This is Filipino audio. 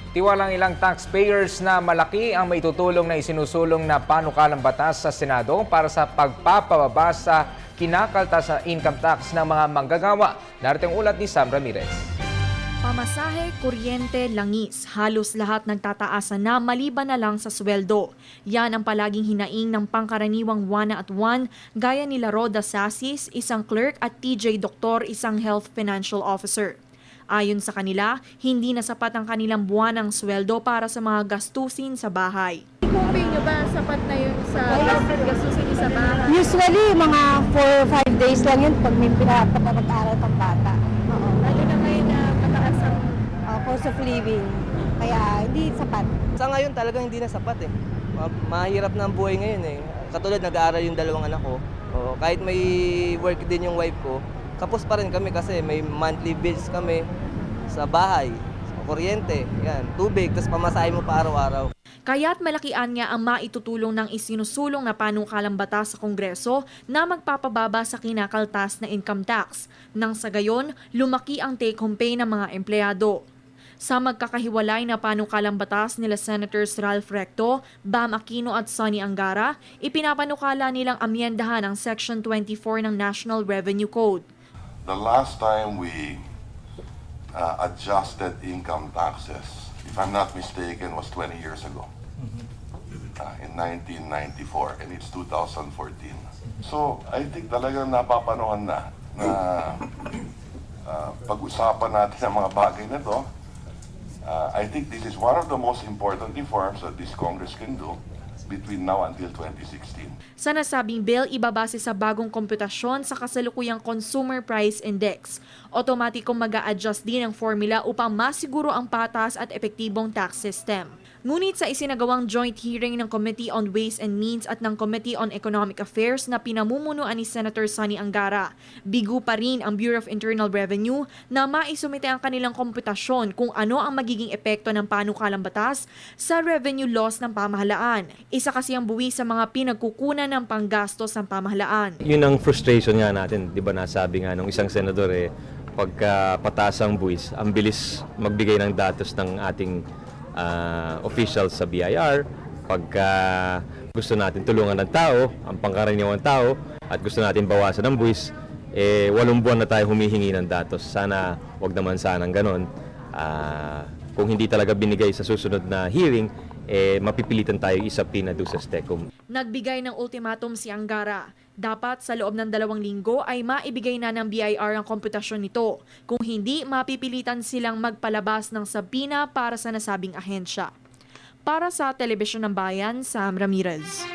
Tiwalang ilang taxpayers na malaki ang maitutulong na isinusulong na panukalang batas sa Senado para sa pagpapababa sa kinakaltas sa income tax ng mga manggagawa. Narito ang ulat ni Sam Ramirez. Pamasahe, kuryente, langis, halos lahat nagtataasan na maliban na lang sa sweldo. Yan ang palaging hinaing ng pangkaraniwang 1 at 1 gaya nila Roda Sasis, isang clerk at TJ Doktor, isang health financial officer. Ayon sa kanila, hindi na sapat ang kanilang buwanang sweldo para sa mga gastusin sa bahay. Kung pay nyo ba, sapat na yun sa gastusin nyo sa bahay? Usually, mga 4 or 5 days lang yun pag may pinapag-aral pang bata. Oo. Lalo na ngayon na mataas ang Cost of living. Kaya hindi sapat. Sa ngayon talagang hindi na sapat eh. Mahirap na ang buhay ngayon eh. Katulad nag-aaral yung dalawang anak ko. Kahit may work din yung wife ko, kapos pa rin kami kasi may monthly bills kami sa bahay, sa kuryente, yan, tubig, tapos pamasahe mo pa araw-araw. Kaya't malakian nga ang maitutulong ng isinusulong na panukalang batas sa Kongreso na magpapababa sa kinakaltas na income tax. Nang sa gayon, lumaki ang take-home pay ng mga empleyado. Sa magkakahiwalay na panukalang batas nila Senators Ralph Recto, Bam Aquino at Sonny Angara, ipinapanukala nilang amyendahan ang Section 24 ng National Revenue Code. The last time we adjusted income taxes, if I'm not mistaken, was 20 years ago, in 1994, and it's 2014. So I think talagang napapanahon na pag-usapan natin ang mga bagay na to. I think this is one of the most important reforms that this Congress can do between now until 2016. Sa nasabing bill, ibabase sa bagong komputasyon sa kasalukuyang Consumer Price Index. Otomatikong mag-a-adjust din ang formula upang masiguro ang patas at epektibong tax system. Ngunit sa isinagawang joint hearing ng Committee on Ways and Means at ng Committee on Economic Affairs na pinamumunuan ni Senator Sonny Angara, bigo pa rin ang Bureau of Internal Revenue na maisumite ang kanilang komputasyon kung ano ang magiging epekto ng panukalang batas sa revenue loss ng pamahalaan. Isa kasi ang buwis sa mga pinagkukunan ng panggastos ng pamahalaan. Yun ang frustration nga natin, di ba nasabi nga nung isang senador pagka pataas ang buwis, ang bilis magbigay ng datos ng ating officials sa BIR. Pagka gusto natin tulungan ng tao, ang pangkaraniwang tao, at gusto natin bawasan ng buwis, 8 buwan na tayo humihingi ng datos. Sana wag naman sanang ganon. Kung hindi talaga binigay sa susunod na hearing, mapipilitan tayo isapina doon sa STECOM. Nagbigay ng ultimatum si Angara. Dapat sa loob ng 2 linggo ay maibigay na ng BIR ang komputasyon nito. Kung hindi, mapipilitan silang magpalabas ng sabina para sa nasabing ahensya. Para sa Telebisyon ng Bayan, Sam Ramirez.